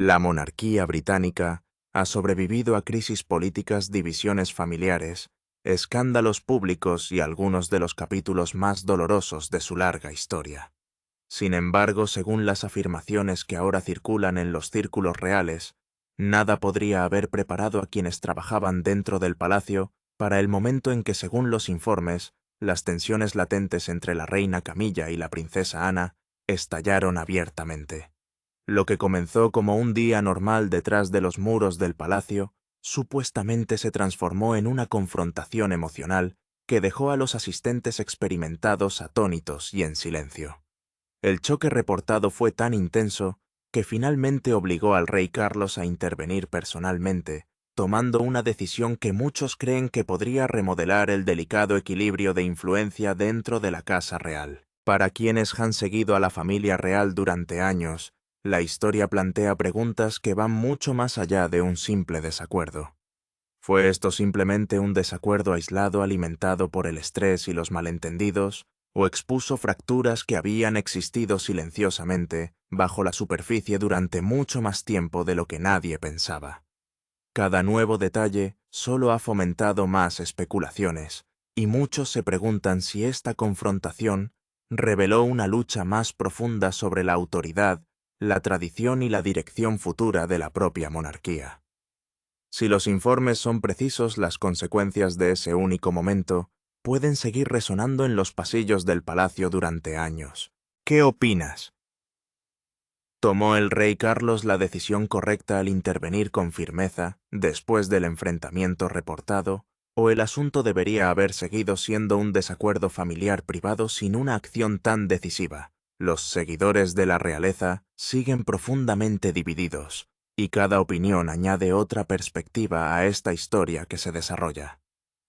La monarquía británica ha sobrevivido a crisis políticas, divisiones familiares, escándalos públicos y algunos de los capítulos más dolorosos de su larga historia. Sin embargo, según las afirmaciones que ahora circulan en los círculos reales, nada podría haber preparado a quienes trabajaban dentro del palacio para el momento en que, según los informes, las tensiones latentes entre la reina Camilla y la princesa Ana estallaron abiertamente. Lo que comenzó como un día normal detrás de los muros del palacio, supuestamente se transformó en una confrontación emocional que dejó a los asistentes experimentados atónitos y en silencio. El choque reportado fue tan intenso que finalmente obligó al rey Carlos a intervenir personalmente, tomando una decisión que muchos creen que podría remodelar el delicado equilibrio de influencia dentro de la Casa Real. Para quienes han seguido a la familia real durante años, la historia plantea preguntas que van mucho más allá de un simple desacuerdo. ¿Fue esto simplemente un desacuerdo aislado alimentado por el estrés y los malentendidos, o expuso fracturas que habían existido silenciosamente bajo la superficie durante mucho más tiempo de lo que nadie pensaba? Cada nuevo detalle solo ha fomentado más especulaciones, y muchos se preguntan si esta confrontación reveló una lucha más profunda sobre la autoridad, la tradición y la dirección futura de la propia monarquía. Si los informes son precisos, las consecuencias de ese único momento pueden seguir resonando en los pasillos del palacio durante años. ¿Qué opinas? ¿Tomó el rey Carlos la decisión correcta al intervenir con firmeza después del enfrentamiento reportado, o el asunto debería haber seguido siendo un desacuerdo familiar privado sin una acción tan decisiva? Los seguidores de la realeza siguen profundamente divididos, y cada opinión añade otra perspectiva a esta historia que se desarrolla.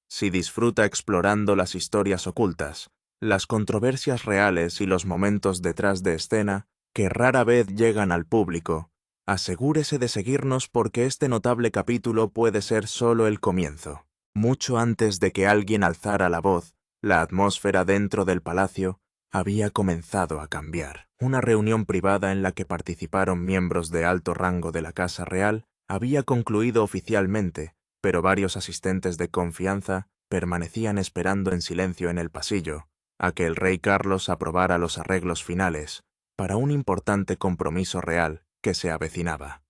Si disfruta explorando las historias ocultas, las controversias reales y los momentos detrás de escena que rara vez llegan al público, asegúrese de seguirnos porque este notable capítulo puede ser solo el comienzo. Mucho antes de que alguien alzara la voz, la atmósfera dentro del palacio había comenzado a cambiar. Una reunión privada en la que participaron miembros de alto rango de la Casa Real había concluido oficialmente, pero varios asistentes de confianza permanecían esperando en silencio en el pasillo a que el rey Carlos aprobara los arreglos finales para un importante compromiso real que se avecinaba.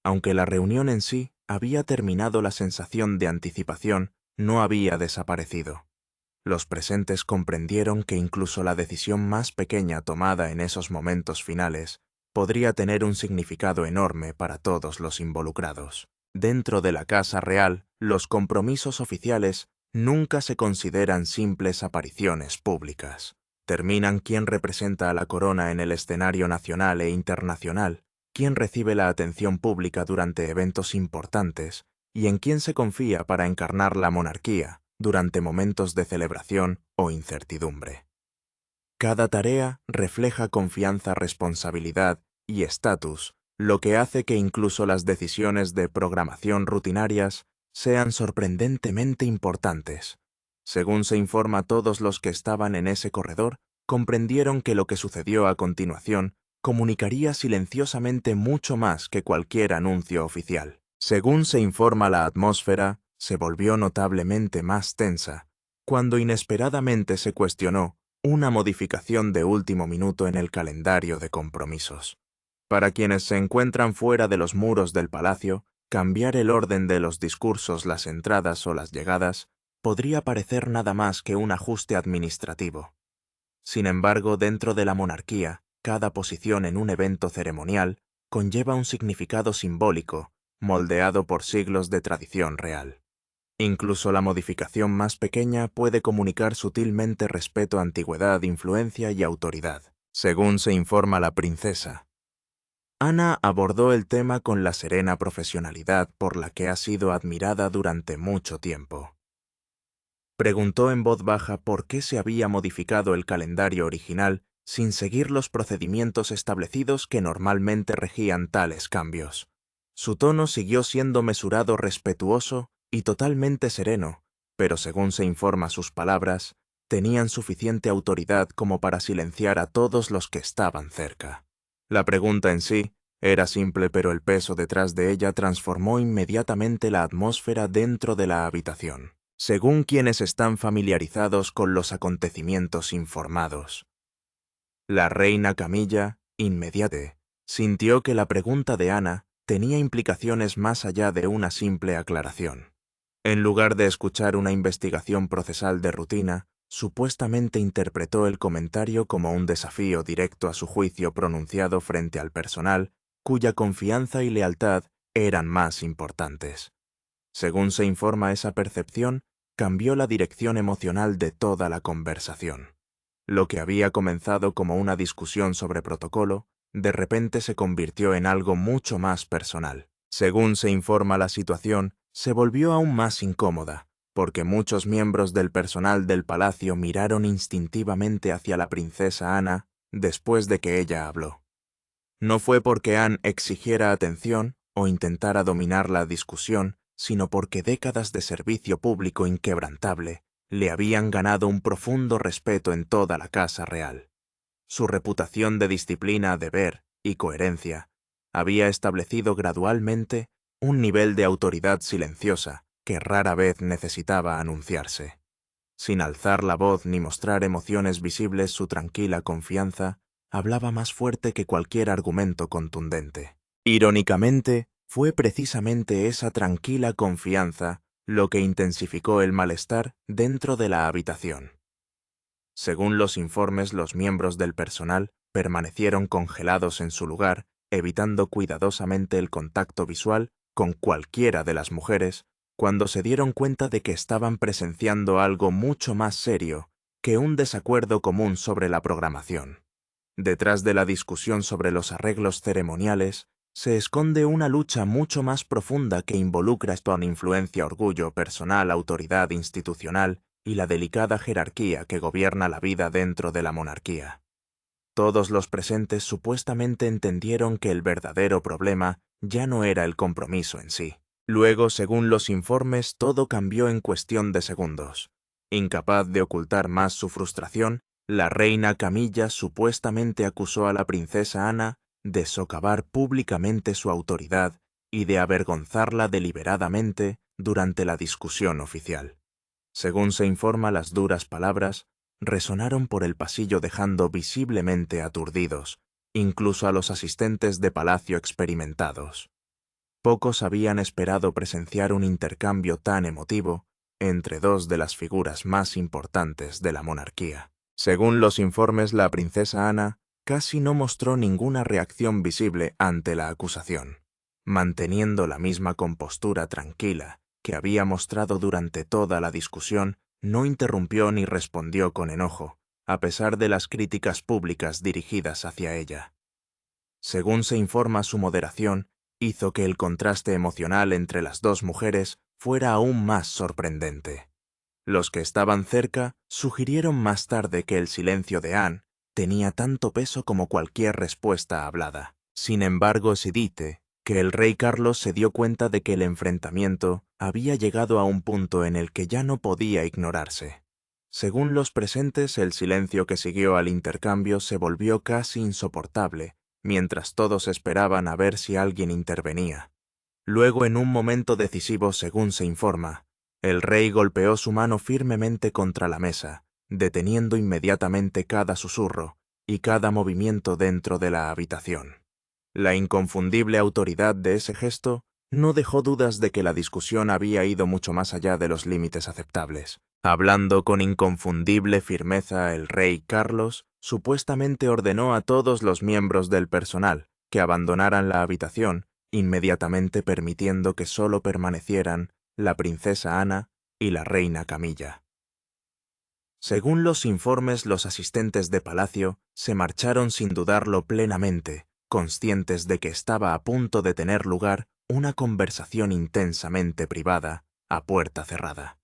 Aunque la reunión en sí había terminado, la sensación de anticipación no había desaparecido. Los presentes comprendieron que incluso la decisión más pequeña tomada en esos momentos finales podría tener un significado enorme para todos los involucrados. Dentro de la Casa Real, los compromisos oficiales nunca se consideran simples apariciones públicas. Determinan quién representa a la corona en el escenario nacional e internacional, quién recibe la atención pública durante eventos importantes y en quién se confía para encarnar la monarquía durante momentos de celebración o incertidumbre. Cada tarea refleja confianza, responsabilidad y estatus, lo que hace que incluso las decisiones de programación rutinarias sean sorprendentemente importantes. Según se informa, todos los que estaban en ese corredor comprendieron que lo que sucedió a continuación comunicaría silenciosamente mucho más que cualquier anuncio oficial. Según se informa, la atmósfera se volvió notablemente más tensa cuando inesperadamente se cuestionó una modificación de último minuto en el calendario de compromisos. Para quienes se encuentran fuera de los muros del palacio, cambiar el orden de los discursos, las entradas o las llegadas podría parecer nada más que un ajuste administrativo. Sin embargo, dentro de la monarquía, cada posición en un evento ceremonial conlleva un significado simbólico, moldeado por siglos de tradición real. Incluso la modificación más pequeña puede comunicar sutilmente respeto, antigüedad, influencia y autoridad. Según se informa la princesa, Ana abordó el tema con la serena profesionalidad por la que ha sido admirada durante mucho tiempo. Preguntó en voz baja por qué se había modificado el calendario original sin seguir los procedimientos establecidos que normalmente regían tales cambios. Su tono siguió siendo mesurado, respetuoso y totalmente sereno, pero según se informa, sus palabras tenían suficiente autoridad como para silenciar a todos los que estaban cerca. La pregunta en sí Era simple, pero el peso detrás de ella transformó inmediatamente la atmósfera dentro de la habitación. Según quienes están familiarizados con los acontecimientos informados, la reina Camilla, inmediatamente, sintió que la pregunta de Ana tenía implicaciones más allá de una simple aclaración. En lugar de escuchar una investigación procesal de rutina, supuestamente interpretó el comentario como un desafío directo a su juicio pronunciado frente al personal, cuya confianza y lealtad eran más importantes. Según se informa, esa percepción cambió la dirección emocional de toda la conversación. Lo que había comenzado como una discusión sobre protocolo, de repente se convirtió en algo mucho más personal. Según se informa, la situación se volvió aún más incómoda, porque muchos miembros del personal del palacio miraron instintivamente hacia la princesa Ana después de que ella habló. No fue porque Anne exigiera atención o intentara dominar la discusión, sino porque décadas de servicio público inquebrantable le habían ganado un profundo respeto en toda la casa real. Su reputación de disciplina, deber y coherencia había establecido gradualmente un nivel de autoridad silenciosa que rara vez necesitaba anunciarse. Sin alzar la voz ni mostrar emociones visibles, su tranquila confianza hablaba más fuerte que cualquier argumento contundente. Irónicamente, fue precisamente esa tranquila confianza lo que intensificó el malestar dentro de la habitación. Según los informes, los miembros del personal permanecieron congelados en su lugar, evitando cuidadosamente el contacto visual con cualquiera de las mujeres, cuando se dieron cuenta de que estaban presenciando algo mucho más serio que un desacuerdo común sobre la programación. Detrás de la discusión sobre los arreglos ceremoniales se esconde una lucha mucho más profunda que involucra con influencia, orgullo personal, autoridad institucional y la delicada jerarquía que gobierna la vida dentro de la monarquía. Todos los presentes supuestamente entendieron que el verdadero problema ya no era el compromiso en sí. Luego, según los informes, todo cambió en cuestión de segundos. Incapaz de ocultar más su frustración, la reina Camilla supuestamente acusó a la princesa Ana de socavar públicamente su autoridad y de avergonzarla deliberadamente durante la discusión oficial. Según se informa, las duras palabras resonaron por el pasillo dejando visiblemente aturdidos, incluso a los asistentes de palacio experimentados. Pocos habían esperado presenciar un intercambio tan emotivo entre dos de las figuras más importantes de la monarquía. Según los informes, la princesa Ana casi no mostró ninguna reacción visible ante la acusación, manteniendo la misma compostura tranquila que había mostrado durante toda la discusión. No interrumpió ni respondió con enojo, a pesar de las críticas públicas dirigidas hacia ella. Según se informa, su moderación hizo que el contraste emocional entre las dos mujeres fuera aún más sorprendente. Los que estaban cerca sugirieron más tarde que el silencio de Anne tenía tanto peso como cualquier respuesta hablada. Sin embargo, se dice que el rey Carlos se dio cuenta de que el enfrentamiento había llegado a un punto en el que ya no podía ignorarse. Según los presentes, el silencio que siguió al intercambio se volvió casi insoportable, mientras todos esperaban a ver si alguien intervenía. Luego, en un momento decisivo, según se informa, el rey golpeó su mano firmemente contra la mesa, deteniendo inmediatamente cada susurro y cada movimiento dentro de la habitación. La inconfundible autoridad de ese gesto no dejó dudas de que la discusión había ido mucho más allá de los límites aceptables. Hablando con inconfundible firmeza, el rey Carlos supuestamente ordenó a todos los miembros del personal que abandonaran la habitación, inmediatamente permitiendo que solo permanecieran la princesa Ana y la reina Camilla. Según los informes, los asistentes de palacio se marcharon sin dudarlo plenamente, conscientes de que estaba a punto de tener lugar una conversación intensamente privada, a puerta cerrada.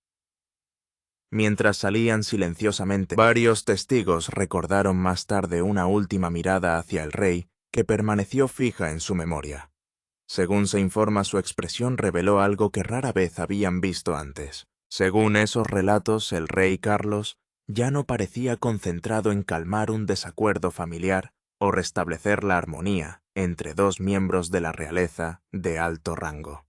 Mientras salían silenciosamente, varios testigos recordaron más tarde una última mirada hacia el rey que permaneció fija en su memoria. Según se informa, su expresión reveló algo que rara vez habían visto antes. Según esos relatos, el rey Carlos ya no parecía concentrado en calmar un desacuerdo familiar o restablecer la armonía entre dos miembros de la realeza de alto rango.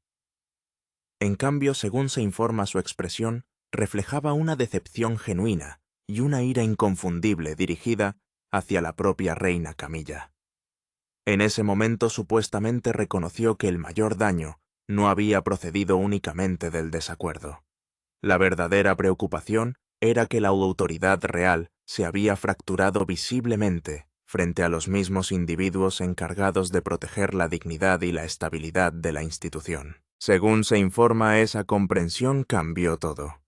En cambio, según se informa, su expresión reflejaba una decepción genuina y una ira inconfundible dirigida hacia la propia reina Camilla. En ese momento supuestamente reconoció que el mayor daño no había procedido únicamente del desacuerdo. La verdadera preocupación era que la autoridad real se había fracturado visiblemente frente a los mismos individuos encargados de proteger la dignidad y la estabilidad de la institución. Según se informa, esa comprensión cambió todo.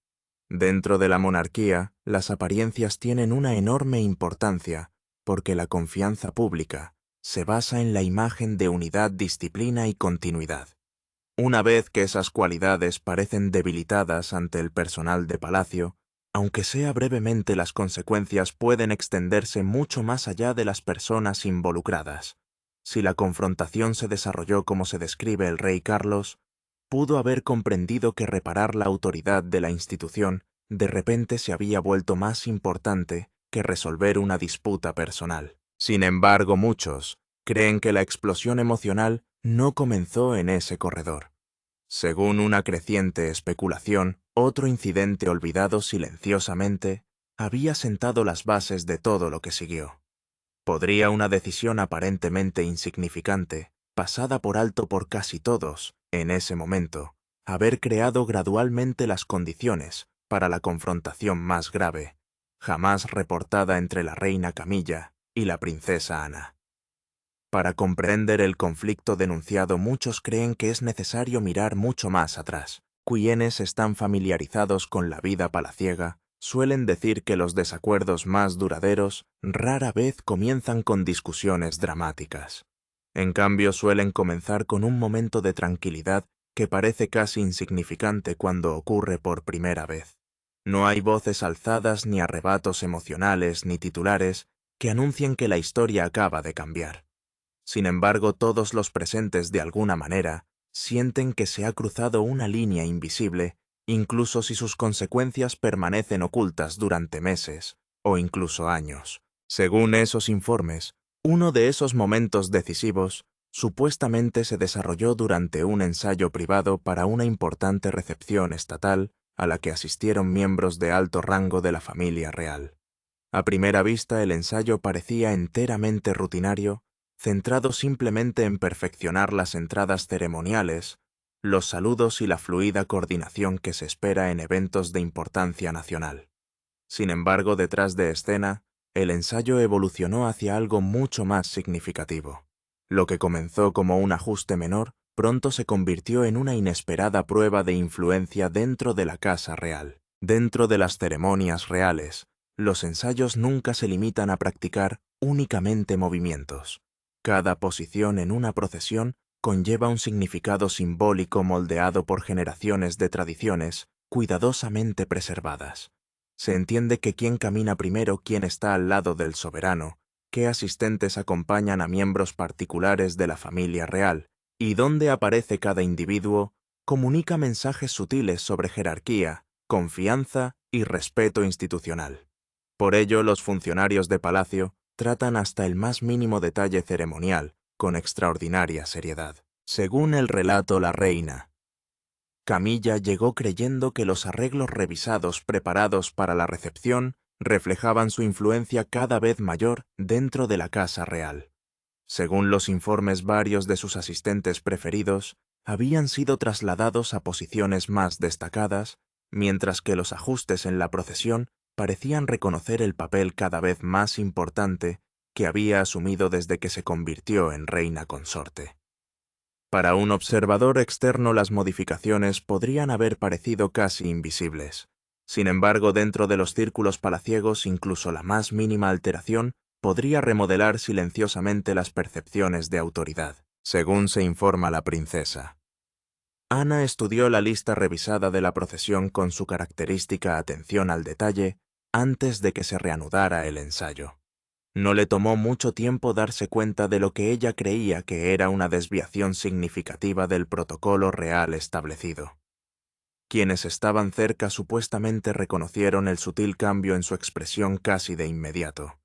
Dentro de la monarquía, las apariencias tienen una enorme importancia porque la confianza pública se basa en la imagen de unidad, disciplina y continuidad. Una vez que esas cualidades parecen debilitadas ante el personal de palacio, aunque sea brevemente, las consecuencias pueden extenderse mucho más allá de las personas involucradas. Si la confrontación se desarrolló como se describe el rey Carlos, pudo haber comprendido que reparar la autoridad de la institución de repente se había vuelto más importante que resolver una disputa personal. Sin embargo, muchos creen que la explosión emocional no comenzó en ese corredor. Según una creciente especulación, otro incidente olvidado silenciosamente había sentado las bases de todo lo que siguió. ¿Podría una decisión aparentemente insignificante, pasada por alto por casi todos en ese momento, haber creado gradualmente las condiciones para la confrontación más grave, jamás reportada entre la reina Camilla y la princesa Ana? Para comprender el conflicto denunciado, muchos creen que es necesario mirar mucho más atrás. Quienes están familiarizados con la vida palaciega suelen decir que los desacuerdos más duraderos rara vez comienzan con discusiones dramáticas. En cambio, suelen comenzar con un momento de tranquilidad que parece casi insignificante cuando ocurre por primera vez. No hay voces alzadas, ni arrebatos emocionales, ni titulares que anuncien que la historia acaba de cambiar. Sin embargo, todos los presentes de alguna manera sienten que se ha cruzado una línea invisible, incluso si sus consecuencias permanecen ocultas durante meses o incluso años. Según esos informes, uno de esos momentos decisivos supuestamente se desarrolló durante un ensayo privado para una importante recepción estatal a la que asistieron miembros de alto rango de la familia real. A primera vista, el ensayo parecía enteramente rutinario, centrado simplemente en perfeccionar las entradas ceremoniales, los saludos y la fluida coordinación que se espera en eventos de importancia nacional. Sin embargo, detrás de escena, el ensayo evolucionó hacia algo mucho más significativo. Lo que comenzó como un ajuste menor, pronto se convirtió en una inesperada prueba de influencia dentro de la casa real. Dentro de las ceremonias reales, los ensayos nunca se limitan a practicar únicamente movimientos. Cada posición en una procesión conlleva un significado simbólico moldeado por generaciones de tradiciones cuidadosamente preservadas. Se entiende que quién camina primero, quién está al lado del soberano, qué asistentes acompañan a miembros particulares de la familia real, y dónde aparece cada individuo, comunica mensajes sutiles sobre jerarquía, confianza y respeto institucional. Por ello, los funcionarios de palacio tratan hasta el más mínimo detalle ceremonial con extraordinaria seriedad. Según el relato, la reina Camilla llegó creyendo que los arreglos revisados preparados para la recepción reflejaban su influencia cada vez mayor dentro de la casa real. Según los informes, varios de sus asistentes preferidos habían sido trasladados a posiciones más destacadas, mientras que los ajustes en la procesión parecían reconocer el papel cada vez más importante que había asumido desde que se convirtió en reina consorte. Para un observador externo, las modificaciones podrían haber parecido casi invisibles. Sin embargo, dentro de los círculos palaciegos, incluso la más mínima alteración podría remodelar silenciosamente las percepciones de autoridad, según se informa la princesa. Ana estudió la lista revisada de la procesión con su característica atención al detalle antes de que se reanudara el ensayo. No le tomó mucho tiempo darse cuenta de lo que ella creía que era una desviación significativa del protocolo real establecido. Quienes estaban cerca supuestamente reconocieron el sutil cambio en su expresión casi de inmediato.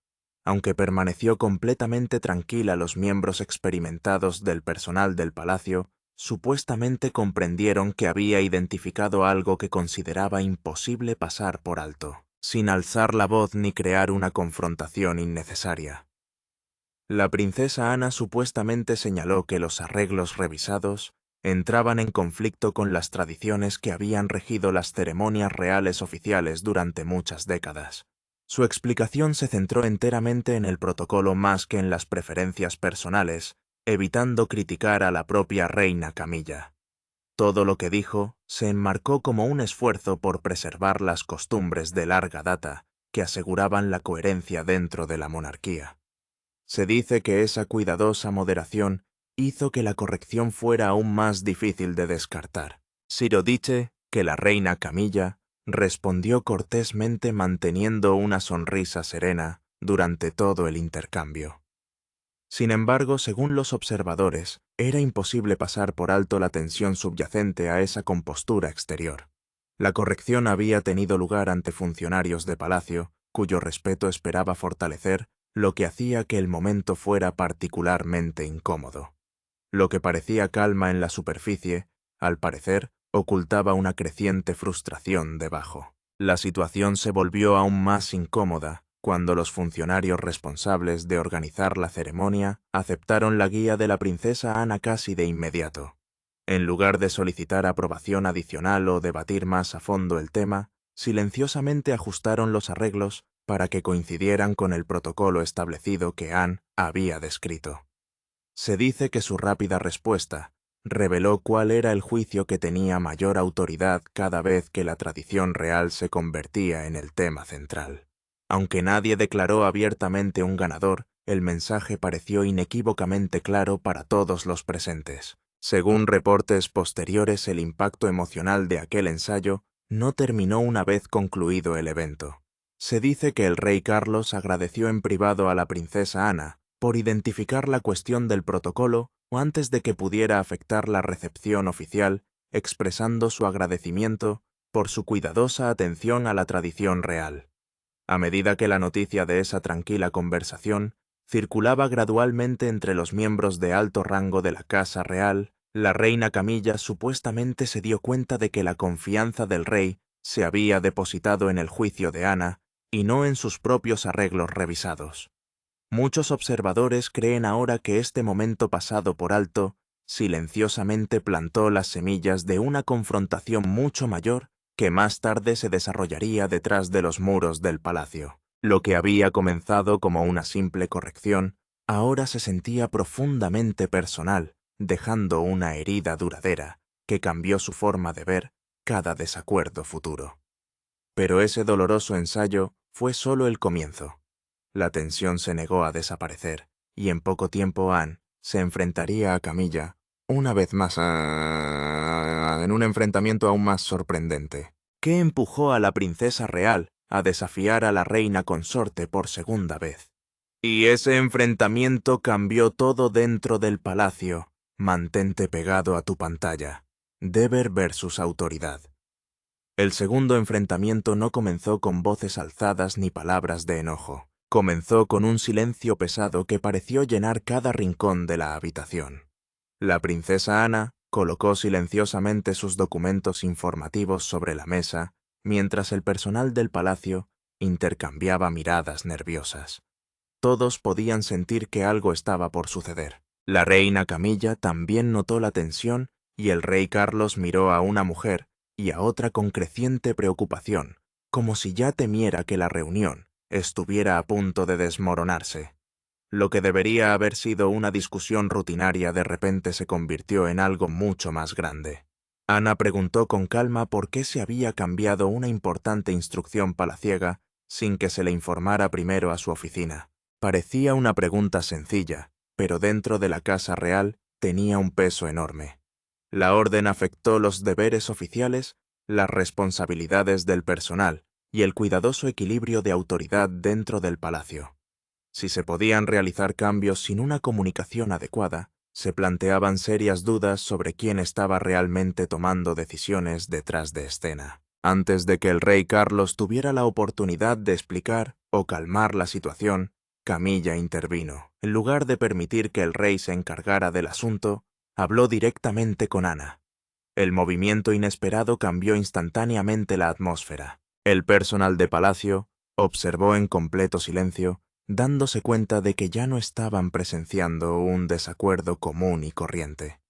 Aunque permaneció completamente tranquila, los miembros experimentados del personal del palacio supuestamente comprendieron que había identificado algo que consideraba imposible pasar por alto, sin alzar la voz ni crear una confrontación innecesaria. La princesa Ana supuestamente señaló que los arreglos revisados entraban en conflicto con las tradiciones que habían regido las ceremonias reales oficiales durante muchas décadas. Su explicación se centró enteramente en el protocolo más que en las preferencias personales, evitando criticar a la propia reina Camilla. Todo lo que dijo se enmarcó como un esfuerzo por preservar las costumbres de larga data que aseguraban la coherencia dentro de la monarquía. Se dice que esa cuidadosa moderación hizo que la corrección fuera aún más difícil de descartar. Siro dice que la reina Camilla respondió cortésmente manteniendo una sonrisa serena durante todo el intercambio. Sin embargo, según los observadores, era imposible pasar por alto la tensión subyacente a esa compostura exterior. La corrección había tenido lugar ante funcionarios de palacio, cuyo respeto esperaba fortalecer, lo que hacía que el momento fuera particularmente incómodo. Lo que parecía calma en la superficie, al parecer, ocultaba una creciente frustración debajo. La situación se volvió aún más incómoda cuando los funcionarios responsables de organizar la ceremonia aceptaron la guía de la princesa Ana casi de inmediato. En lugar de solicitar aprobación adicional o debatir más a fondo el tema, silenciosamente ajustaron los arreglos para que coincidieran con el protocolo establecido que Anne había descrito. Se dice que su rápida respuesta reveló cuál era el juicio que tenía mayor autoridad cada vez que la tradición real se convertía en el tema central. Aunque nadie declaró abiertamente un ganador, el mensaje pareció inequívocamente claro para todos los presentes. Según reportes posteriores, el impacto emocional de aquel ensayo no terminó una vez concluido el evento. Se dice que el rey Carlos agradeció en privado a la princesa Ana por identificar la cuestión del protocolo antes de que pudiera afectar la recepción oficial, expresando su agradecimiento por su cuidadosa atención a la tradición real. A medida que la noticia de esa tranquila conversación circulaba gradualmente entre los miembros de alto rango de la Casa Real, la reina Camilla supuestamente se dio cuenta de que la confianza del rey se había depositado en el juicio de Ana y no en sus propios arreglos revisados. Muchos observadores creen ahora que este momento pasado por alto silenciosamente plantó las semillas de una confrontación mucho mayor que más tarde se desarrollaría detrás de los muros del palacio. Lo que había comenzado como una simple corrección, ahora se sentía profundamente personal, dejando una herida duradera que cambió su forma de ver cada desacuerdo futuro. Pero ese doloroso ensayo fue solo el comienzo. La tensión se negó a desaparecer, y en poco tiempo Anne se enfrentaría a Camilla, una vez más en un enfrentamiento aún más sorprendente, que empujó a la princesa real a desafiar a la reina consorte por segunda vez. Y ese enfrentamiento cambió todo dentro del palacio. Mantente pegado a tu pantalla. Deber versus autoridad. El segundo enfrentamiento no comenzó con voces alzadas ni palabras de enojo. Comenzó con un silencio pesado que pareció llenar cada rincón de la habitación. La princesa Ana colocó silenciosamente sus documentos informativos sobre la mesa, mientras el personal del palacio intercambiaba miradas nerviosas. Todos podían sentir que algo estaba por suceder. La reina Camilla también notó la tensión y el rey Carlos miró a una mujer y a otra con creciente preocupación, como si ya temiera que la reunión estuviera a punto de desmoronarse. Lo que debería haber sido una discusión rutinaria de repente se convirtió en algo mucho más grande. Ana preguntó con calma por qué se había cambiado una importante instrucción palaciega sin que se le informara primero a su oficina. Parecía una pregunta sencilla, pero dentro de la Casa Real tenía un peso enorme. La orden afectó los deberes oficiales, las responsabilidades del personal y el cuidadoso equilibrio de autoridad dentro del palacio. Si se podían realizar cambios sin una comunicación adecuada, se planteaban serias dudas sobre quién estaba realmente tomando decisiones detrás de escena. Antes de que el rey Carlos tuviera la oportunidad de explicar o calmar la situación, Camilla intervino. En lugar de permitir que el rey se encargara del asunto, habló directamente con Ana. El movimiento inesperado cambió instantáneamente la atmósfera. El personal de palacio observó en completo silencio, dándose cuenta de que ya no estaban presenciando un desacuerdo común y corriente.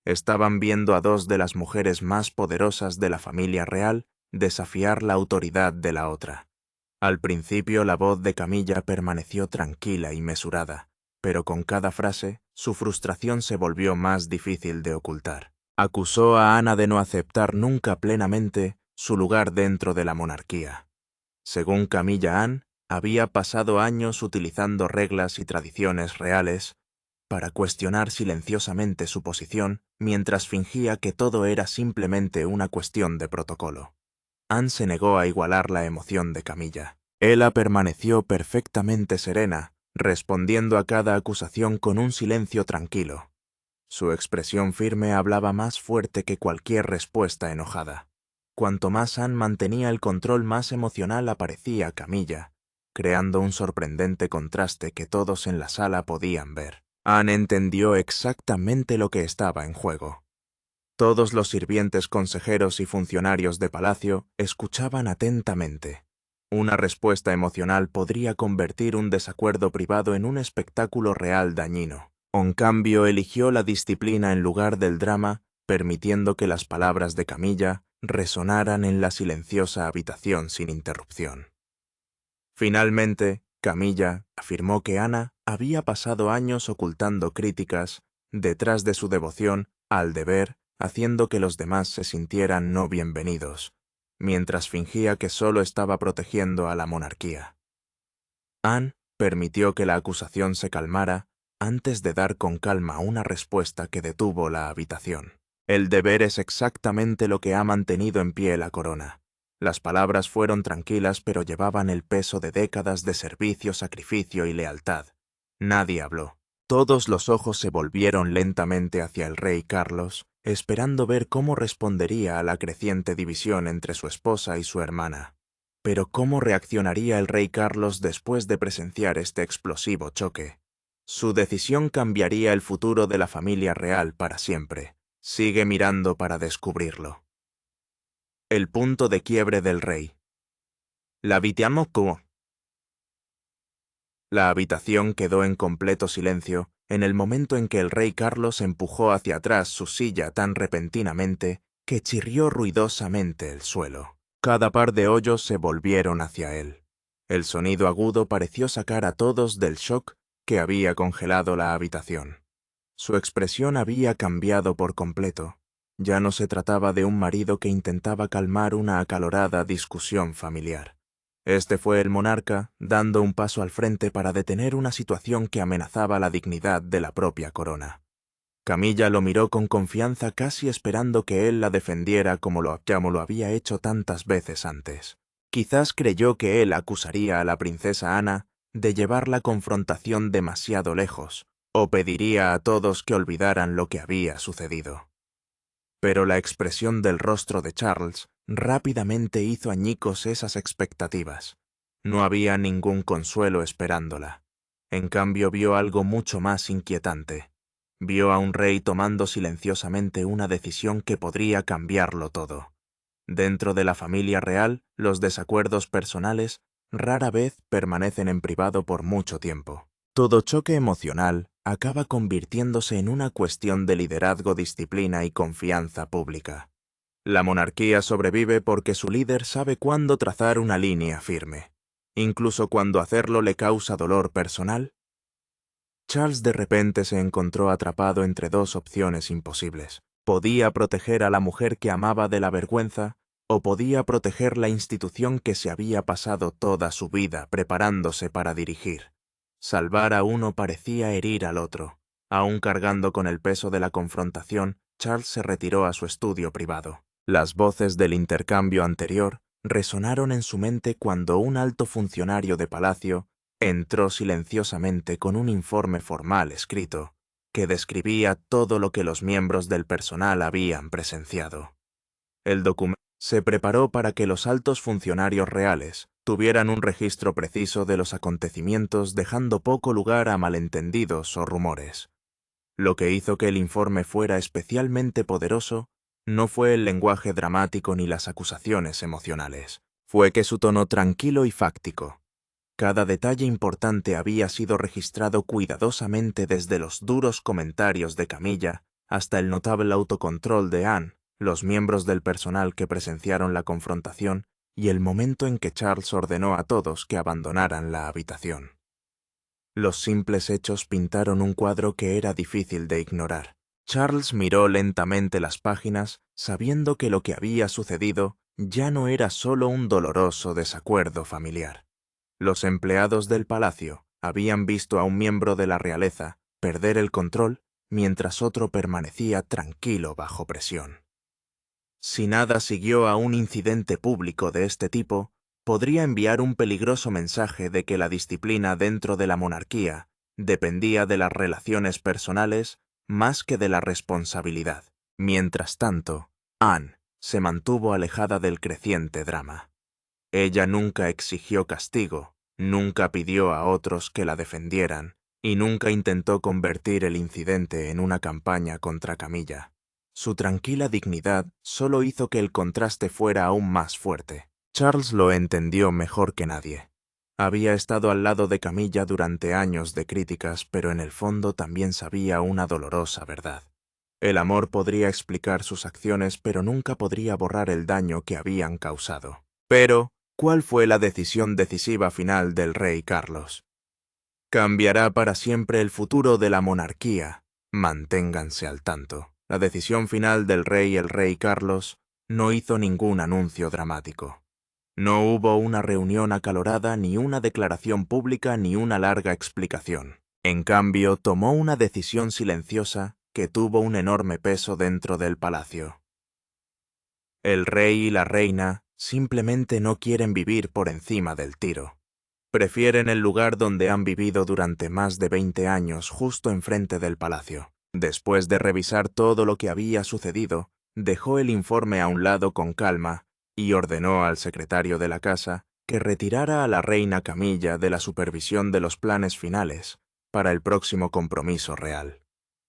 Estaban viendo a dos de las mujeres más poderosas de la familia real desafiar la autoridad de la otra. Al principio la voz de Camilla permaneció tranquila y mesurada, pero con cada frase su frustración se volvió más difícil de ocultar. Acusó a Ana de no aceptar nunca plenamente su lugar dentro de la monarquía. Según Camilla, Anne había pasado años utilizando reglas y tradiciones reales para cuestionar silenciosamente su posición mientras fingía que todo era simplemente una cuestión de protocolo. Anne se negó a igualar la emoción de Camilla. Ella permaneció perfectamente serena, respondiendo a cada acusación con un silencio tranquilo. Su expresión firme hablaba más fuerte que cualquier respuesta enojada. Cuanto más Anne mantenía el control, más emocional aparecía Camilla, creando un sorprendente contraste que todos en la sala podían ver. Anne entendió exactamente lo que estaba en juego. Todos los sirvientes, consejeros y funcionarios de palacio escuchaban atentamente. Una respuesta emocional podría convertir un desacuerdo privado en un espectáculo real dañino. En cambio, eligió la disciplina en lugar del drama, permitiendo que las palabras de Camilla resonaran en la silenciosa habitación sin interrupción. Finalmente, Camilla afirmó que Ana había pasado años ocultando críticas detrás de su devoción al deber, haciendo que los demás se sintieran no bienvenidos, mientras fingía que solo estaba protegiendo a la monarquía. Anne permitió que la acusación se calmara antes de dar con calma una respuesta que detuvo la habitación. El deber es exactamente lo que ha mantenido en pie la corona. Las palabras fueron tranquilas, pero llevaban el peso de décadas de servicio, sacrificio y lealtad. Nadie habló. Todos los ojos se volvieron lentamente hacia el rey Carlos, esperando ver cómo respondería a la creciente división entre su esposa y su hermana. Pero ¿cómo reaccionaría el rey Carlos después de presenciar este explosivo choque? Su decisión cambiaría el futuro de la familia real para siempre. Sigue mirando para descubrirlo. El punto de quiebre del rey. La habitación quedó en completo silencio en el momento en que el rey Carlos empujó hacia atrás su silla tan repentinamente que chirrió ruidosamente el suelo. Cada par de hoyos se volvieron hacia él. El sonido agudo pareció sacar a todos del shock que había congelado la habitación. Su expresión había cambiado por completo. Ya no se trataba de un marido que intentaba calmar una acalorada discusión familiar. Este fue el monarca, dando un paso al frente para detener una situación que amenazaba la dignidad de la propia corona. Camilla lo miró con confianza, casi esperando que él la defendiera como lo había hecho tantas veces antes. Quizás creyó que él acusaría a la princesa Ana de llevar la confrontación demasiado lejos, o pediría a todos que olvidaran lo que había sucedido. Pero la expresión del rostro de Charles rápidamente hizo añicos esas expectativas. No había ningún consuelo esperándola. En cambio, vio algo mucho más inquietante. Vio a un rey tomando silenciosamente una decisión que podría cambiarlo todo. Dentro de la familia real, los desacuerdos personales rara vez permanecen en privado por mucho tiempo. Todo choque emocional acaba convirtiéndose en una cuestión de liderazgo, disciplina y confianza pública. La monarquía sobrevive porque su líder sabe cuándo trazar una línea firme, incluso cuando hacerlo le causa dolor personal. Charles de repente se encontró atrapado entre dos opciones imposibles. Podía proteger a la mujer que amaba de la vergüenza, o podía proteger la institución que se había pasado toda su vida preparándose para dirigir. Salvar a uno parecía herir al otro. Aún cargando con el peso de la confrontación, Charles se retiró a su estudio privado. Las voces del intercambio anterior resonaron en su mente cuando un alto funcionario de palacio entró silenciosamente con un informe formal escrito que describía todo lo que los miembros del personal habían presenciado. El documento se preparó para que los altos funcionarios reales tuvieran un registro preciso de los acontecimientos, dejando poco lugar a malentendidos o rumores. Lo que hizo que el informe fuera especialmente poderoso no fue el lenguaje dramático ni las acusaciones emocionales, fue que su tono tranquilo y fáctico. Cada detalle importante había sido registrado cuidadosamente, desde los duros comentarios de Camilla hasta el notable autocontrol de Anne, los miembros del personal que presenciaron la confrontación y el momento en que Charles ordenó a todos que abandonaran la habitación. Los simples hechos pintaron un cuadro que era difícil de ignorar. Charles miró lentamente las páginas, sabiendo que lo que había sucedido ya no era solo un doloroso desacuerdo familiar. Los empleados del palacio habían visto a un miembro de la realeza perder el control mientras otro permanecía tranquilo bajo presión. Si nada siguió a un incidente público de este tipo, podría enviar un peligroso mensaje de que la disciplina dentro de la monarquía dependía de las relaciones personales más que de la responsabilidad. Mientras tanto, Anne se mantuvo alejada del creciente drama. Ella nunca exigió castigo, nunca pidió a otros que la defendieran y nunca intentó convertir el incidente en una campaña contra Camilla. Su tranquila dignidad solo hizo que el contraste fuera aún más fuerte. Charles lo entendió mejor que nadie. Había estado al lado de Camilla durante años de críticas, pero en el fondo también sabía una dolorosa verdad. El amor podría explicar sus acciones, pero nunca podría borrar el daño que habían causado. Pero, ¿cuál fue la decisión decisiva final del rey Carlos? Cambiará para siempre el futuro de la monarquía. Manténganse al tanto. La decisión final del rey, el rey Carlos, no hizo ningún anuncio dramático. No hubo una reunión acalorada, ni una declaración pública, ni una larga explicación. En cambio, tomó una decisión silenciosa que tuvo un enorme peso dentro del palacio. El rey y la reina simplemente no quieren vivir por encima del tiro. Prefieren el lugar donde han vivido durante más de 20 años, justo enfrente del palacio. Después de revisar todo lo que había sucedido, dejó el informe a un lado con calma y ordenó al secretario de la casa que retirara a la reina Camilla de la supervisión de los planes finales para el próximo compromiso real.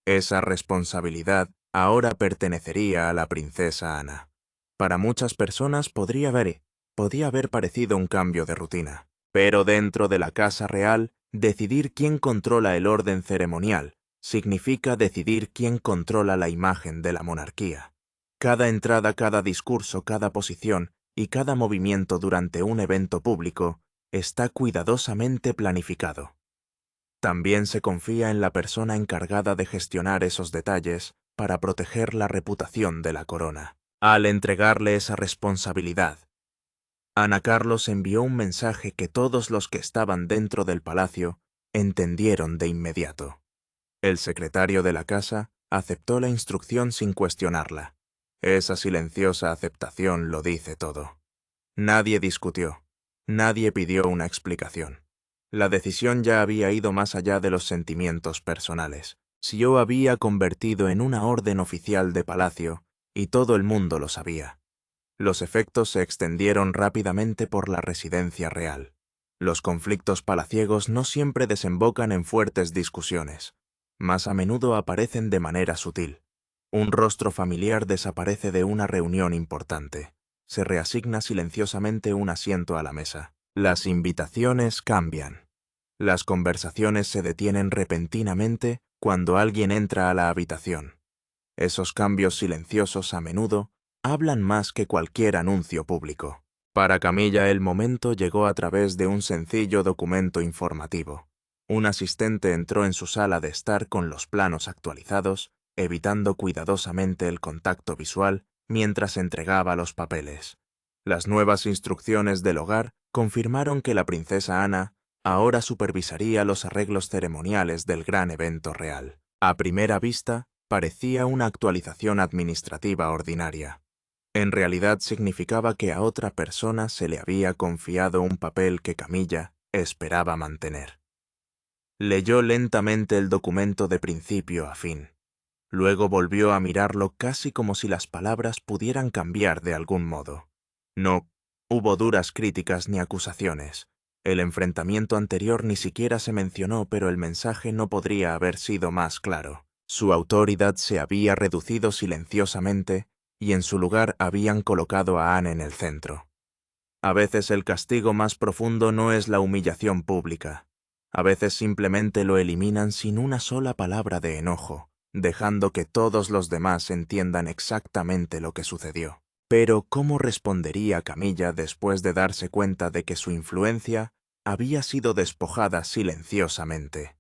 Esa responsabilidad ahora pertenecería a la princesa Ana. Para muchas personas podía haber parecido un cambio de rutina, pero dentro de la casa real, decidir quién controla el orden ceremonial significa decidir quién controla la imagen de la monarquía. Cada entrada, cada discurso, cada posición y cada movimiento durante un evento público está cuidadosamente planificado. También se confía en la persona encargada de gestionar esos detalles para proteger la reputación de la corona. Al entregarle esa responsabilidad, Ana Carlos envió un mensaje que todos los que estaban dentro del palacio entendieron de inmediato. El secretario de la casa aceptó la instrucción sin cuestionarla. Esa silenciosa aceptación lo dice todo. Nadie discutió. Nadie pidió una explicación. La decisión ya había ido más allá de los sentimientos personales. Se había convertido en una orden oficial de palacio y todo el mundo lo sabía. Los efectos se extendieron rápidamente por la residencia real. Los conflictos palaciegos no siempre desembocan en fuertes discusiones. Más a menudo aparecen de manera sutil. Un rostro familiar desaparece de una reunión importante. Se reasigna silenciosamente un asiento a la mesa. Las invitaciones cambian. Las conversaciones se detienen repentinamente cuando alguien entra a la habitación. Esos cambios silenciosos a menudo hablan más que cualquier anuncio público. Para Camilla el momento llegó a través de un sencillo documento informativo. Un asistente entró en su sala de estar con los planos actualizados, evitando cuidadosamente el contacto visual mientras entregaba los papeles. Las nuevas instrucciones del hogar confirmaron que la princesa Ana ahora supervisaría los arreglos ceremoniales del gran evento real. A primera vista, parecía una actualización administrativa ordinaria. En realidad significaba que a otra persona se le había confiado un papel que Camilla esperaba mantener. Leyó lentamente el documento de principio a fin. Luego volvió a mirarlo casi como si las palabras pudieran cambiar de algún modo. No, Hubo duras críticas ni acusaciones. El enfrentamiento anterior ni siquiera se mencionó, pero el mensaje no podría haber sido más claro. Su autoridad se había reducido silenciosamente y en su lugar habían colocado a Anne en el centro. A veces el castigo más profundo no es la humillación pública. A veces simplemente lo eliminan sin una sola palabra de enojo, dejando que todos los demás entiendan exactamente lo que sucedió. Pero ¿cómo respondería Camilla después de darse cuenta de que su influencia había sido despojada silenciosamente?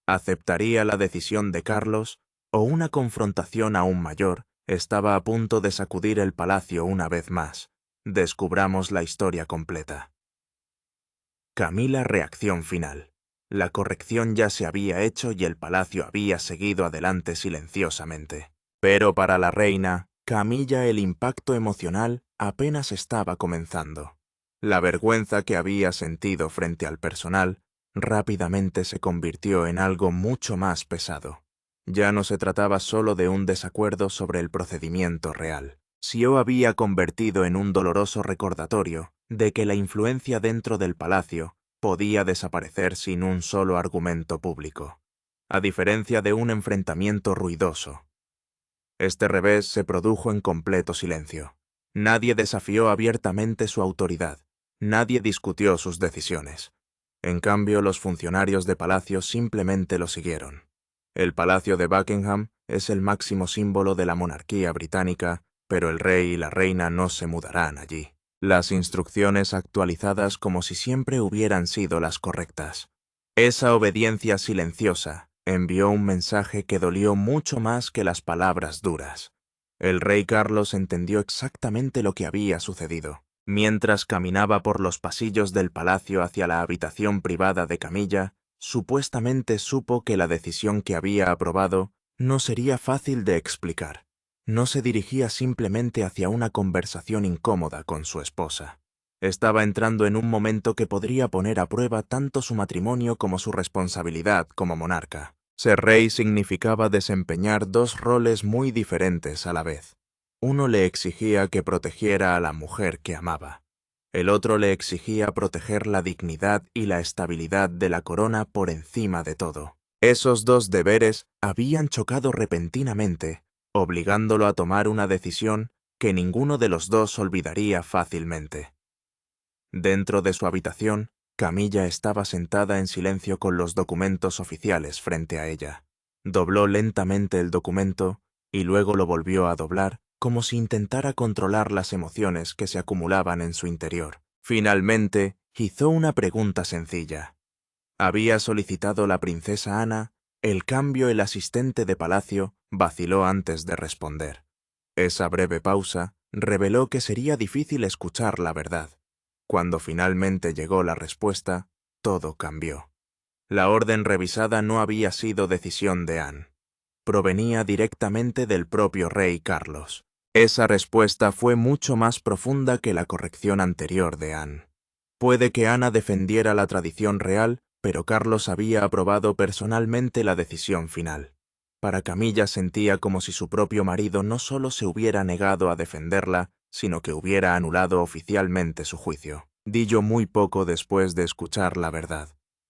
¿Aceptaría la decisión de Carlos o una confrontación aún mayor estaba a punto de sacudir el palacio una vez más? Descubramos la historia completa. Camila, reacción final. La corrección ya se había hecho y el palacio había seguido adelante silenciosamente. Pero para la reina, Camilla, el impacto emocional apenas estaba comenzando. La vergüenza que había sentido frente al personal rápidamente se convirtió en algo mucho más pesado. Ya no se trataba solo de un desacuerdo sobre el procedimiento real. Se había convertido en un doloroso recordatorio de que la influencia dentro del palacio podía desaparecer sin un solo argumento público, a diferencia de un enfrentamiento ruidoso. Este revés se produjo en completo silencio. Nadie desafió abiertamente su autoridad, nadie discutió sus decisiones. En cambio, los funcionarios de palacio simplemente lo siguieron. El Palacio de Buckingham es el máximo símbolo de la monarquía británica, pero el rey y la reina no se mudarán allí. Las instrucciones actualizadas como si siempre hubieran sido las correctas. Esa obediencia silenciosa envió un mensaje que dolió mucho más que las palabras duras. El rey Carlos entendió exactamente lo que había sucedido. Mientras caminaba por los pasillos del palacio hacia la habitación privada de Camilla, supuestamente supo que la decisión que había aprobado no sería fácil de explicar. No se dirigía simplemente hacia una conversación incómoda con su esposa. Estaba entrando en un momento que podría poner a prueba tanto su matrimonio como su responsabilidad como monarca. Ser rey significaba desempeñar dos roles muy diferentes a la vez. Uno le exigía que protegiera a la mujer que amaba. El otro le exigía proteger la dignidad y la estabilidad de la corona por encima de todo. Esos dos deberes habían chocado repentinamente, obligándolo a tomar una decisión que ninguno de los dos olvidaría fácilmente. Dentro de su habitación, Camilla estaba sentada en silencio con los documentos oficiales frente a ella. Dobló lentamente el documento y luego lo volvió a doblar, como si intentara controlar las emociones que se acumulaban en su interior. Finalmente, hizo una pregunta sencilla. ¿Había solicitado la princesa Ana el cambio? El asistente de palacio vaciló antes de responder. Esa breve pausa reveló que sería difícil escuchar la verdad. Cuando finalmente llegó la respuesta, todo cambió. La orden revisada no había sido decisión de Anne. Provenía directamente del propio rey Carlos. Esa respuesta fue mucho más profunda que la corrección anterior de Anne. Puede que Ana defendiera la tradición real, pero Carlos había aprobado personalmente la decisión final. Para Camilla sentía como si su propio marido no solo se hubiera negado a defenderla, sino que hubiera anulado oficialmente su juicio. Dijo muy poco después de escuchar la verdad.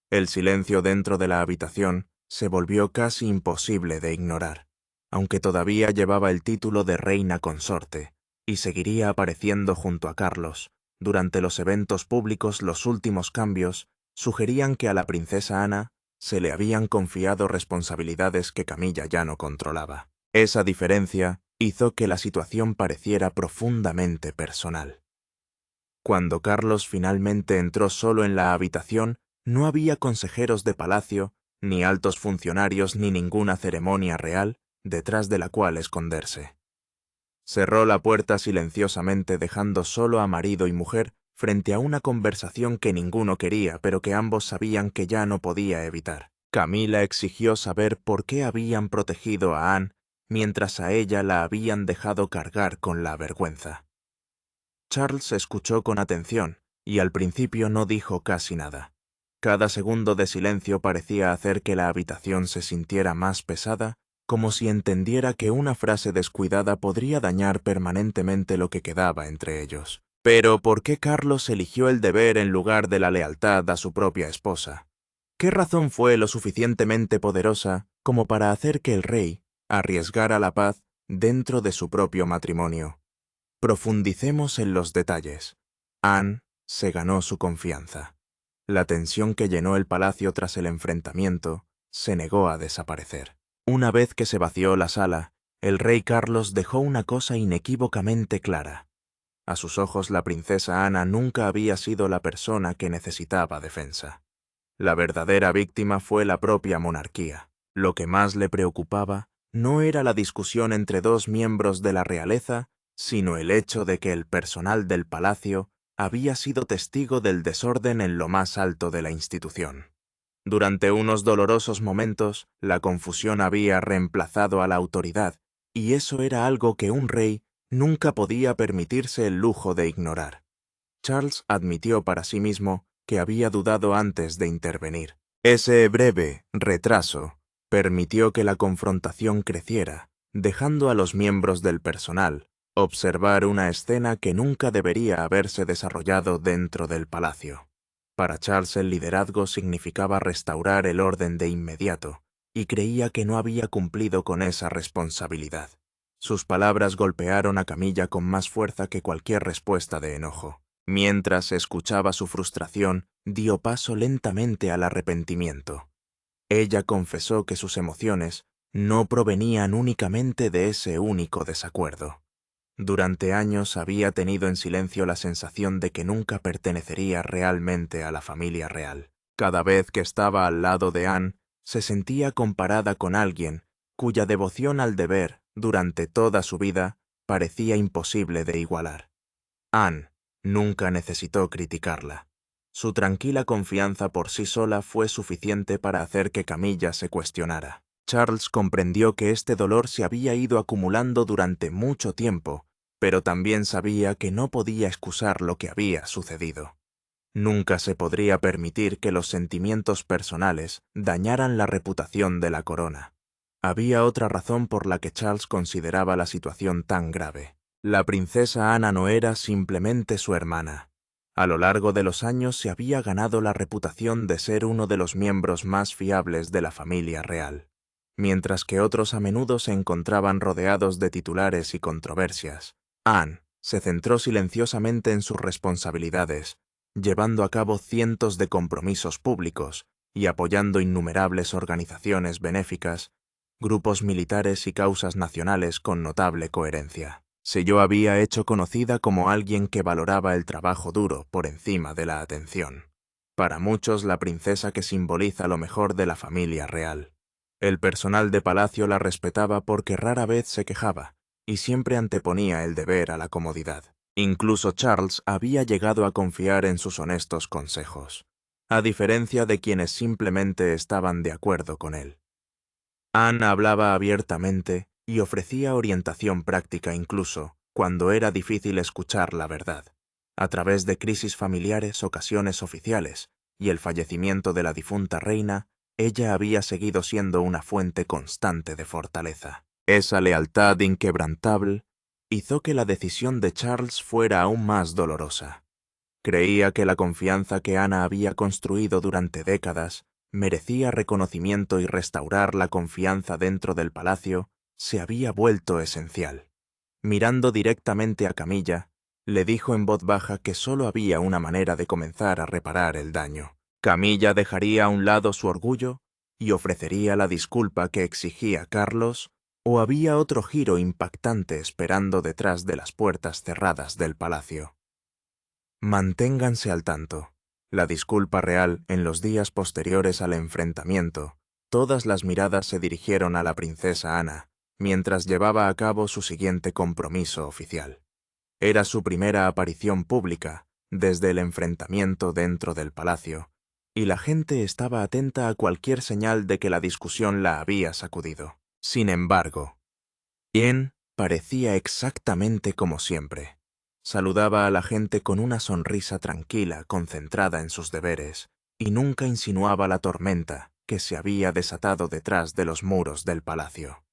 El silencio dentro de la habitación se volvió casi imposible de ignorar, aunque todavía llevaba el título de reina consorte, y seguiría apareciendo junto a Carlos. Durante los eventos públicos, los últimos cambios sugerían que a la princesa Ana se le habían confiado responsabilidades que Camilla ya no controlaba. Esa diferencia hizo que la situación pareciera profundamente personal. Cuando Carlos finalmente entró solo en la habitación, no había consejeros de palacio, ni altos funcionarios, ni ninguna ceremonia real detrás de la cual esconderse. Cerró la puerta silenciosamente, dejando solo a marido y mujer frente a una conversación que ninguno quería, pero que ambos sabían que ya no podía evitar. Camila exigió saber por qué habían protegido a Anne mientras a ella la habían dejado cargar con la vergüenza. Charles escuchó con atención y al principio no dijo casi nada. Cada segundo de silencio parecía hacer que la habitación se sintiera más pesada, como si entendiera que una frase descuidada podría dañar permanentemente lo que quedaba entre ellos. Pero ¿por qué Carlos eligió el deber en lugar de la lealtad a su propia esposa? ¿Qué razón fue lo suficientemente poderosa como para hacer que el rey arriesgara la paz dentro de su propio matrimonio? Profundicemos en los detalles. Anne se ganó su confianza. La tensión que llenó el palacio tras el enfrentamiento se negó a desaparecer. Una vez que se vació la sala, el rey Carlos dejó una cosa inequívocamente clara. A sus ojos, la princesa Ana nunca había sido la persona que necesitaba defensa. La verdadera víctima fue la propia monarquía. Lo que más le preocupaba no era la discusión entre dos miembros de la realeza, sino el hecho de que el personal del palacio había sido testigo del desorden en lo más alto de la institución. Durante unos dolorosos momentos, la confusión había reemplazado a la autoridad, y eso era algo que un rey nunca podía permitirse el lujo de ignorar. Charles admitió para sí mismo que había dudado antes de intervenir. Ese breve retraso permitió que la confrontación creciera, dejando a los miembros del personal observar una escena que nunca debería haberse desarrollado dentro del palacio. Para Charles el liderazgo significaba restaurar el orden de inmediato, y creía que no había cumplido con esa responsabilidad. Sus palabras golpearon a Camilla con más fuerza que cualquier respuesta de enojo. Mientras escuchaba su frustración, dio paso lentamente al arrepentimiento. Ella confesó que sus emociones no provenían únicamente de ese único desacuerdo. Durante años había tenido en silencio la sensación de que nunca pertenecería realmente a la familia real. Cada vez que estaba al lado de Anne, se sentía comparada con alguien cuya devoción al deber durante toda su vida parecía imposible de igualar. Anne nunca necesitó criticarla. Su tranquila confianza por sí sola fue suficiente para hacer que Camilla se cuestionara. Charles comprendió que este dolor se había ido acumulando durante mucho tiempo, pero también sabía que no podía excusar lo que había sucedido. Nunca se podría permitir que los sentimientos personales dañaran la reputación de la corona. Había otra razón por la que Charles consideraba la situación tan grave. La princesa Ana no era simplemente su hermana. A lo largo de los años se había ganado la reputación de ser uno de los miembros más fiables de la familia real. Mientras que otros a menudo se encontraban rodeados de titulares y controversias, Anne se centró silenciosamente en sus responsabilidades, llevando a cabo cientos de compromisos públicos y apoyando innumerables organizaciones benéficas, grupos militares y causas nacionales con notable coherencia. Se yo había hecho conocida como alguien que valoraba el trabajo duro por encima de la atención. Para muchos, la princesa que simboliza lo mejor de la familia real. El personal de palacio la respetaba porque rara vez se quejaba y siempre anteponía el deber a la comodidad. Incluso Charles había llegado a confiar en sus honestos consejos, a diferencia de quienes simplemente estaban de acuerdo con él. Anne hablaba abiertamente y ofrecía orientación práctica incluso cuando era difícil escuchar la verdad. A través de crisis familiares, ocasiones oficiales y el fallecimiento de la difunta reina, ella había seguido siendo una fuente constante de fortaleza. Esa lealtad inquebrantable hizo que la decisión de Charles fuera aún más dolorosa. Creía que la confianza que Ana había construido durante décadas merecía reconocimiento y restaurar la confianza dentro del palacio se había vuelto esencial. Mirando directamente a Camilla, le dijo en voz baja que solo había una manera de comenzar a reparar el daño. Camilla dejaría a un lado su orgullo y ofrecería la disculpa que exigía Carlos, o había otro giro impactante esperando detrás de las puertas cerradas del palacio. Manténganse al tanto. La disculpa real en los días posteriores al enfrentamiento. Todas las miradas se dirigieron a la princesa Ana, mientras llevaba a cabo su siguiente compromiso oficial. Era su primera aparición pública desde el enfrentamiento dentro del palacio, y la gente estaba atenta a cualquier señal de que la discusión la había sacudido. Sin embargo, Anne parecía exactamente como siempre. Saludaba a la gente con una sonrisa tranquila, concentrada en sus deberes, y nunca insinuaba la tormenta que se había desatado detrás de los muros del palacio.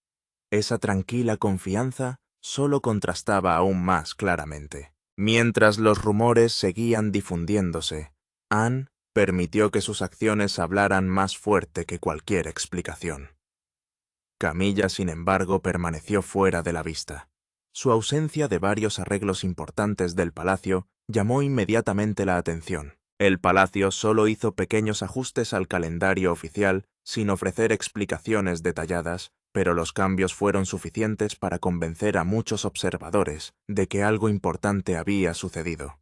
Esa tranquila confianza solo contrastaba aún más claramente. Mientras los rumores seguían difundiéndose, Anne permitió que sus acciones hablaran más fuerte que cualquier explicación. Camilla, sin embargo, permaneció fuera de la vista. Su ausencia de varios arreglos importantes del palacio llamó inmediatamente la atención. El palacio solo hizo pequeños ajustes al calendario oficial sin ofrecer explicaciones detalladas, pero los cambios fueron suficientes para convencer a muchos observadores de que algo importante había sucedido.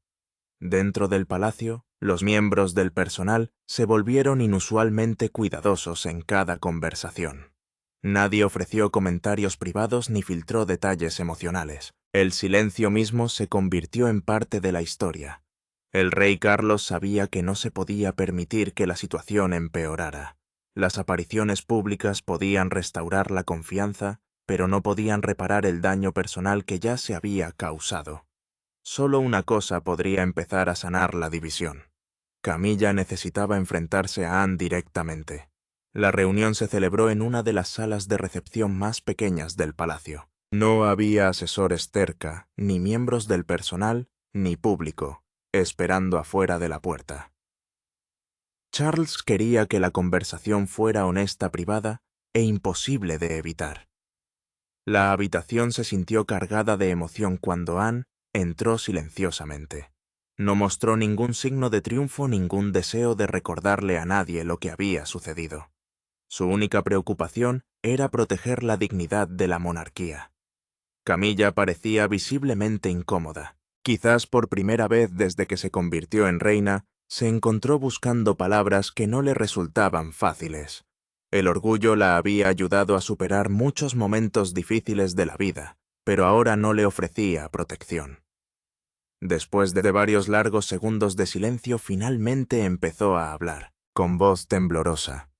Dentro del palacio, los miembros del personal se volvieron inusualmente cuidadosos en cada conversación. Nadie ofreció comentarios privados ni filtró detalles emocionales. El silencio mismo se convirtió en parte de la historia. El rey Carlos sabía que no se podía permitir que la situación empeorara. Las apariciones públicas podían restaurar la confianza, pero no podían reparar el daño personal que ya se había causado. Solo una cosa podría empezar a sanar la división. Camilla necesitaba enfrentarse a Anne directamente. La reunión se celebró en una de las salas de recepción más pequeñas del palacio. No había asesores cerca, ni miembros del personal, ni público, esperando afuera de la puerta. Charles quería que la conversación fuera honesta, privada e imposible de evitar. La habitación se sintió cargada de emoción cuando Anne entró silenciosamente. No mostró ningún signo de triunfo, ningún deseo de recordarle a nadie lo que había sucedido. Su única preocupación era proteger la dignidad de la monarquía. Camilla parecía visiblemente incómoda. Quizás por primera vez desde que se convirtió en reina, se encontró buscando palabras que no le resultaban fáciles. El orgullo la había ayudado a superar muchos momentos difíciles de la vida, pero ahora no le ofrecía protección. Después de varios largos segundos de silencio, finalmente empezó a hablar, con voz temblorosa.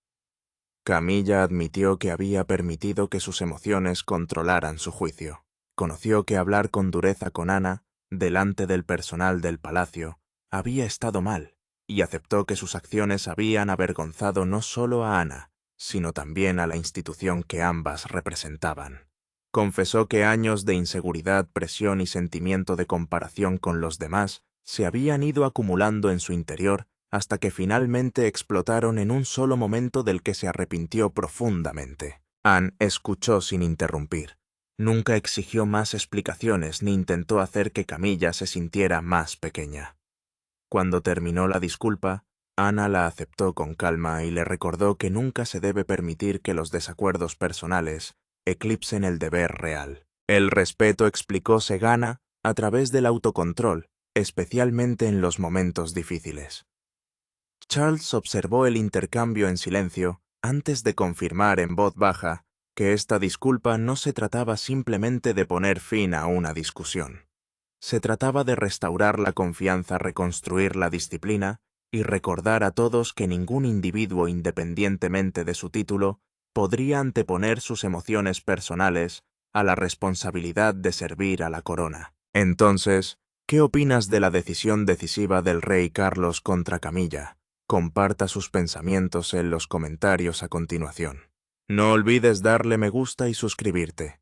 Camilla admitió que había permitido que sus emociones controlaran su juicio. Conoció que hablar con dureza con Ana, delante del personal del palacio, había estado mal, y aceptó que sus acciones habían avergonzado no solo a Ana, sino también a la institución que ambas representaban. Confesó que años de inseguridad, presión y sentimiento de comparación con los demás se habían ido acumulando en su interior hasta que finalmente explotaron en un solo momento del que se arrepintió profundamente. Anne escuchó sin interrumpir. Nunca exigió más explicaciones ni intentó hacer que Camilla se sintiera más pequeña. Cuando terminó la disculpa, Ana la aceptó con calma y le recordó que nunca se debe permitir que los desacuerdos personales eclipsen el deber real. El respeto, explicó, se gana a través del autocontrol, especialmente en los momentos difíciles. Charles observó el intercambio en silencio antes de confirmar en voz baja que esta disculpa no se trataba simplemente de poner fin a una discusión. Se trataba de restaurar la confianza, reconstruir la disciplina y recordar a todos que ningún individuo, independientemente de su título, podría anteponer sus emociones personales a la responsabilidad de servir a la corona. Entonces, ¿qué opinas de la decisión decisiva del rey Carlos contra Camilla? Comparta sus pensamientos en los comentarios a continuación. No olvides darle me gusta y suscribirte.